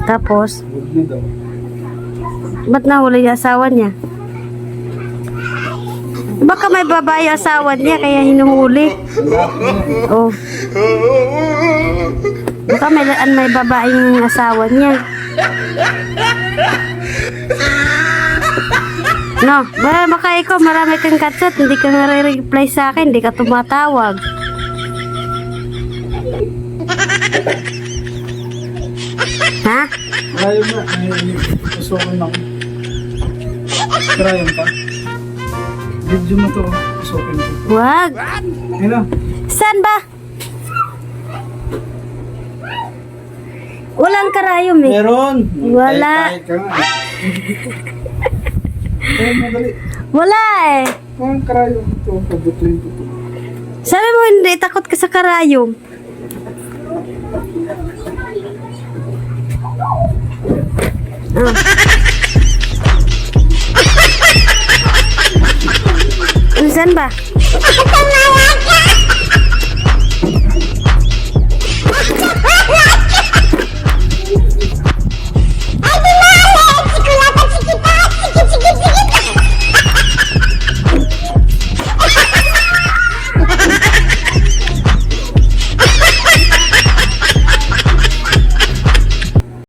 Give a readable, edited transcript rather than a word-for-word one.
Tapos, Huwag na daw. ba't nahuli yung asawa niya? Baka may babae yung asawa niya kaya hinuhuli. Oh. Baka may babaeng asawa niya. No, baka ikaw marami kang katsat, hindi ka nare-reply sa akin, hindi ka tumatawag. Ha? Karayom na. Pasukin ako. Karayom pa. Video mo to. Pasukin ko. Wag. Ayun na. Saan ba? Walang karayom eh. Meron. Wala. Kahit ka nga. Ayun, madali. Wala eh. Ang karayom ito. Pabutuin ko ito. Sabi mo hindi, takot ka sa karayom. Ah. Saan ba?